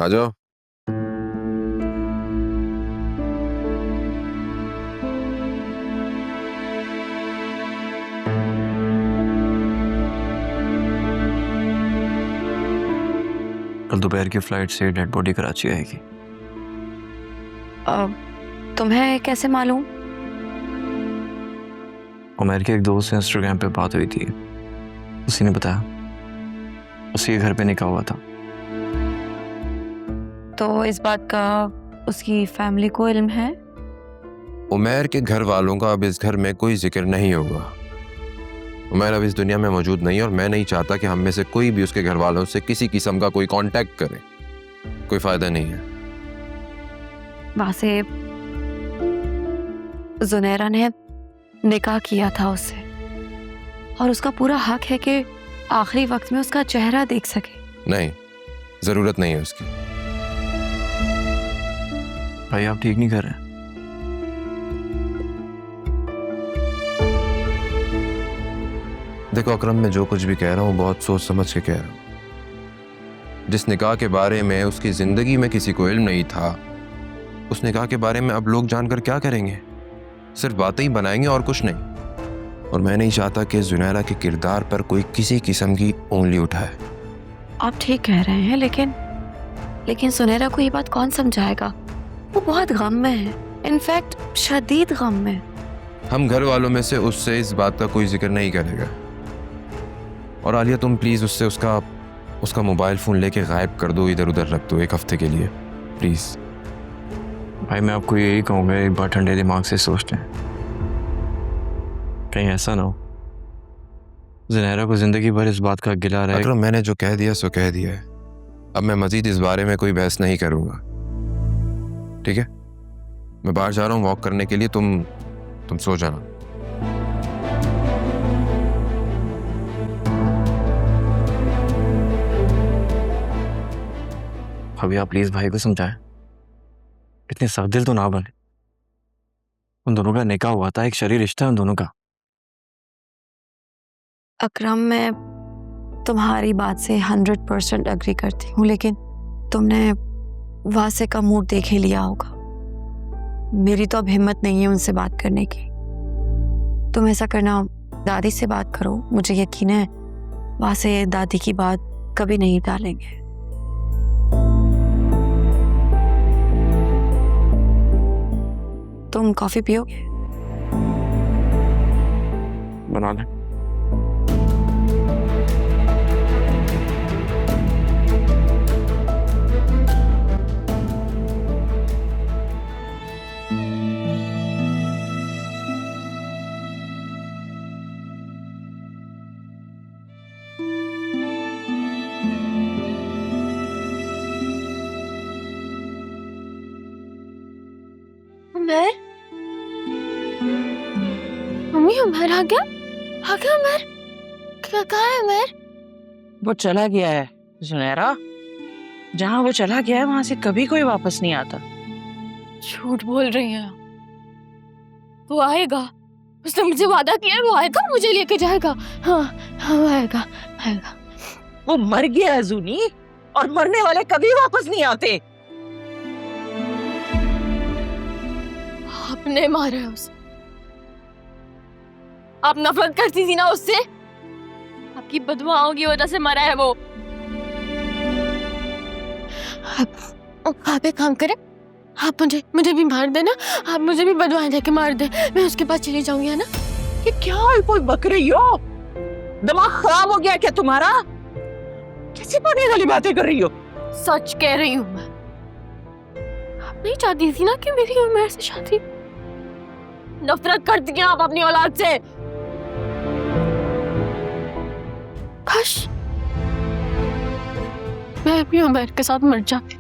आ जाओ। कल दोपहर की फ्लाइट से डेड बॉडी कराची आएगी। तुम्हें कैसे मालूम? उमर के एक दोस्त से इंस्टाग्राम पे बात हुई थी, उसी ने बताया उसी के घर पे निकाह हुआ था। तो इस बात का उसकी फैमिली को इल्म है? उमैर के घर वालों का अब इस घर में कोई जिक्र नहीं होगा। उमैर अब इस दुनिया में मौजूद नहीं है और मैं नहीं चाहता कि हम में से कोई भी उसके घर वालों से किसी किस्म का कोई कांटेक्ट करे। कोई फायदा नहीं है। वासिफ, जुनैरा ने निकाह किया था उससे और उसका पूरा हक है कि आखिरी वक्त में उसका चेहरा देख सके। नहीं, जरूरत नहीं है उसकी। भाई आप ठीक नहीं कर रहे। देखो अकरम, मैं जो कुछ भी कह रहा हूँ बहुत सोच समझ के कह रहा हूँ। जिस निकाह के बारे में उसकी जिंदगी में किसी को इल्म नहीं था, उस निकाह के बारे में अब लोग जानकर क्या करेंगे? सिर्फ बातें ही बनाएंगे और कुछ नहीं। और मैं नहीं चाहता कि जुनैरा के किरदार पर कोई किसी किस्म की उंगली उठाए। आप ठीक कह रहे हैं, लेकिन सुनैरा को ये बात कौन समझाएगा? वो बहुत गम में है, इनफैक्ट शदीद गम में। हम घर वालों में से उससे इस बात का कोई जिक्र नहीं करेगा। और आलिया, तुम प्लीज उससे उसका मोबाइल फोन लेके गायब कर दो, इधर उधर रख दो 1 हफ्ते के लिए, प्लीज। भाई मैं आपको यही कहूँगा, एक बार ठंडे दिमाग से सोच लें। कहीं ऐसा ना हो जुनैरा को जिंदगी भर इस बात का गिला रहे। अकरम, मैंने जो कह दिया सो कह दिया है। अब मैं मजीद इस बारे में कोई बहस नहीं करूंगा, ठीक है? मैं बाहर जा रहा हूँ वॉक करने के लिए, तुम सो जाना। अभी आप प्लीज भाई को समझाएं, इतने सख्त दिल तो ना बने। उन दोनों का निकाह हुआ था, एक शरीर रिश्ता है उन दोनों का। अकरम, मैं तुम्हारी बात से 100% एग्री करती हूँ, लेकिन तुमने वासे का मूड देख ही लिया होगा। मेरी तो अब हिम्मत नहीं है उनसे बात करने की। तुम ऐसा करना, दादी से बात करो। मुझे यकीन है वासे दादी की बात कभी नहीं टालेंगे। तुम कॉफी पियोगे? बना लें। उमर, मम्मी उमर आ गया उमर। कहाँ है उमर? वो चला गया है जुनैरा। जहाँ वो चला गया है वहां से कभी कोई वापस नहीं आता। झूठ बोल रही है। वो आएगा, उसने मुझे वादा किया है, वो आएगा, मुझे लेके जाएगा। हाँ हाँ, वो आएगा। वो मर गया है जूनी, और मरने वाले कभी वापस नहीं आते। आपने मारा है उसे। आप नफरत करती थी ना उससे, आपकी बददुआओं की वजह से मरा है वो। आप एक काम करें, आप मुझे भी मार देना। आप मुझे भी बददुआएं देके मार दे, मैं उसके पास चली जाऊंगी, है ना? ये क्या कोई बक रही हो? दिमाग खराब हो गया क्या तुम्हारा? कैसी पाने वाली बातें कर रही हो? सच कह रही हूँ मैं। आप नहीं चाहती थी ना कि मेरी उमर से शादी? नफरत करती हैं आप अपनी औलाद से। काश मैं अपनी उमर के साथ मर जाती।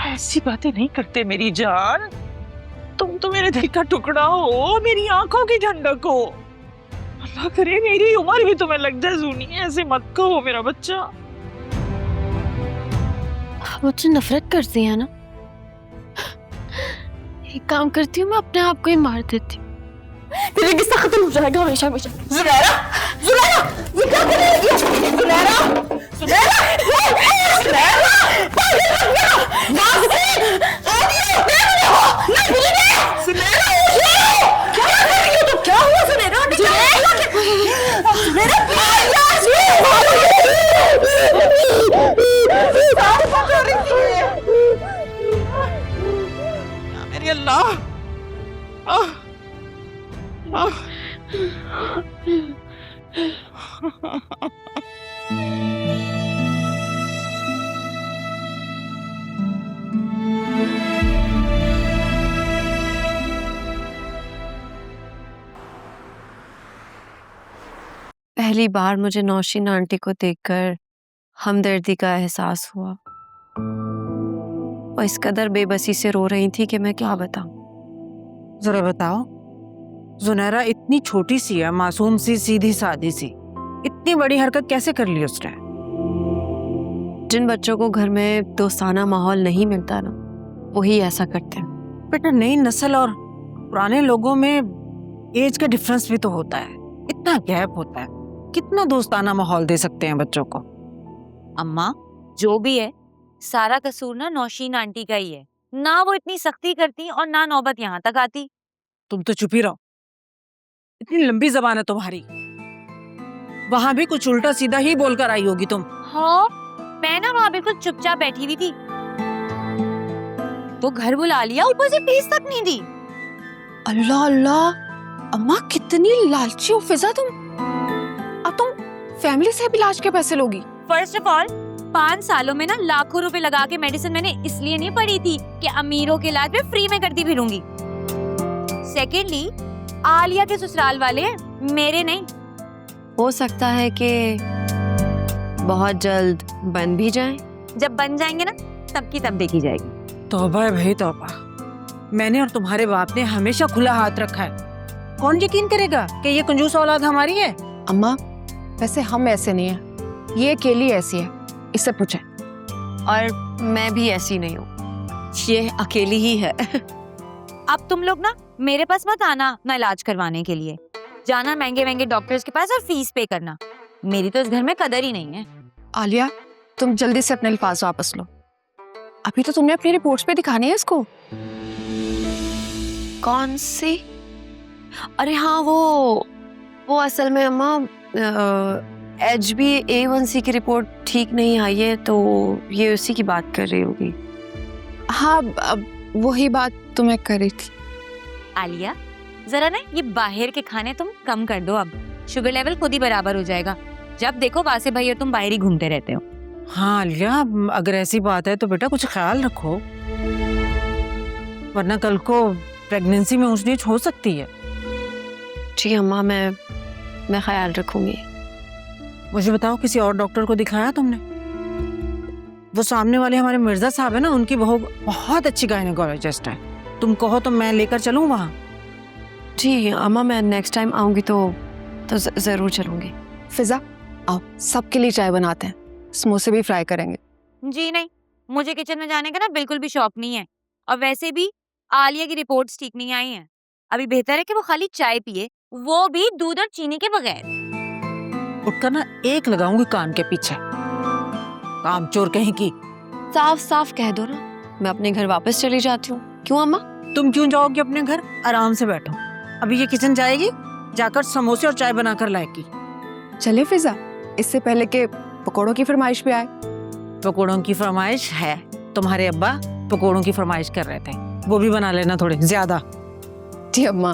ऐसी बातें नहीं करते मेरी जान। तुम तो मेरे दिल का टुकड़ा हो, मेरी आंखों की ठंडक हो। अल्लाह करे मेरी उम्र भी तुम्हें लग जाए जूनी। ऐसे मत कहो मेरा बच्चा। आप मुझसे नफरत करती हैं ना? एक काम करती हूँ, मैं अपने आप को ही मार देती हूँ। तेरे गुस्सा खत्म हो जाएगा हमेशा हमेशा। जुनैरा, जुनैरा, ये क्या कर रही है? जुनैरा, जुनैरा, जुनैरा, मेरे अल्लाह। आह, आह। पहली बार मुझे नौशीन आंटी को देखकर हमदर्दी का एहसास हुआ। वो इस कदर बेबसी से रो रही थी कि मैं क्या बताऊं। जरा बताओ, जुनैरा इतनी छोटी सी है, मासूम सी, सीधी सादी सी, इतनी बड़ी हरकत कैसे कर ली उसने? जिन बच्चों को घर में दोस्ताना माहौल नहीं मिलता ना, वही ऐसा करते हैं। बेटा, नई नस्ल और पुराने लोगों में एज का डिफरेंस भी तो होता है, इतना गैप होता है। कितना दोस्ताना माहौल दे सकते हैं बच्चों को? अम्मा, जो भी है, सारा कसूर ना नौशीन आंटी का ही है। ना वो इतनी सख्ती करती और ना नौबत यहाँ तक आती। तुम तो चुप ही रहो, इतनी लंबी जबान है तुम्हारी। वहां भी कुछ उल्टा सीधा ही बोलकर आई होगी तुम। हाँ, मैं ना वहाँ बिल्कुल चुपचाप बैठी हुई थी, तो घर बुला लिया, ऊपर से फीस तक नहीं दी। अल्लाह अल्लाह, अम्मा कितनी लालची हो फिजा तुम। अब तुम फैमिली से भी इलाज के पैसे लोगी? फर्स्ट ऑफ ऑल, 5 सालों में ना लाखों रुपए लगा के मेडिसिन मैंने इसलिए नहीं पढ़ी थी कि अमीरों के इलाज में फ्री में करती फिरूंगी। सेकेंडली, आलिया के ससुराल वाले मेरे नहीं। हो सकता है कि बहुत जल्द बन भी जाएं। जब बन जाएंगे ना, तब की तब देखी जाएगी। तौबा है भाई तौबा, मैंने और तुम्हारे बाप ने हमेशा खुला हाथ रखा है। कौन यकीन करेगा कि ये कंजूस औलाद हमारी है? अम्मा, वैसे हम ऐसे नहीं है, ये अकेली ऐसी है, इससे पूछे। और मैं भी ऐसी नहीं हूँ, ये अकेली ही है। अब तुम लोग ना मेरे पास मत आना ना इलाज करवाने के लिए। जाना महंगे महंगे डॉक्टर्स के पास और फीस पे करना। मेरी तो इस घर में कदर ही नहीं है। आलिया, तुम जल्दी से अपने अल्फाज वापस लो। अभी तो तुमने अपनी रिपोर्ट्स पे दिखानी है इसको। कौन सी? अरे हाँ, वो असल में अम्मा HbA1c की रिपोर्ट ठीक नहीं आई है, तो ये उसी की बात कर रही होगी। हाँ, अब वही बात तुम्हें करी थी। आलिया, जरा ना ये बाहर के खाने तुम कम कर दो। अब शुगर लेवल खुद ही बराबर हो जाएगा। जब देखो वासे भाई और तुम बाहर ही घूमते रहते हो। हाँ आलिया, अगर ऐसी बात है तो बेटा कुछ ख्याल रखो, वरना कल को प्रेगनेंसी में ऊंच नीच हो सकती है। जी अम्मा, मैं ख्याल रखूंगी। मुझे बताओ, किसी और डॉक्टर को दिखाया तुमने? वो सामने वाले हमारे मिर्जा साहब है ना, उनकी बहू बहुत अच्छी गायनेकोलॉजिस्ट है। तुम कहो तो मैं लेकर चलूं वहाँ? जी अम्मा, मैं नेक्स्ट टाइम आऊंगी तो जरूर चलूंगी। फिजा, आओ सबके लिए चाय बनाते हैं, समोसे भी फ्राई करेंगे। जी नहीं, मुझे किचन में जाने का ना बिल्कुल भी शौक नहीं है। और वैसे भी आलिया की रिपोर्ट्स ठीक नहीं आई हैं। अभी बेहतर है कि वो खाली चाय पिए, वो भी दूध और चीनी के बगैर। उठकर ना एक लगाऊंगी कान के पीछे, काम चोर कहीं की। साफ साफ कह दो ना, मैं अपने घर वापस चली जाती हूँ। क्यों अम्मा? तुम क्यों जाओगी अपने घर? आराम से बैठो, अभी ये किचन जाएगी, जाकर समोसे और चाय बनाकर लाएगी। चले फिजा, इससे पहले के पकौड़ों की फरमाइश पे आए। पकौड़ों की फरमाइश है? तुम्हारे अब्बा पकौड़ों की फरमाइश कर रहे थे, वो भी बना लेना थोड़े ज्यादा। जी अम्मा।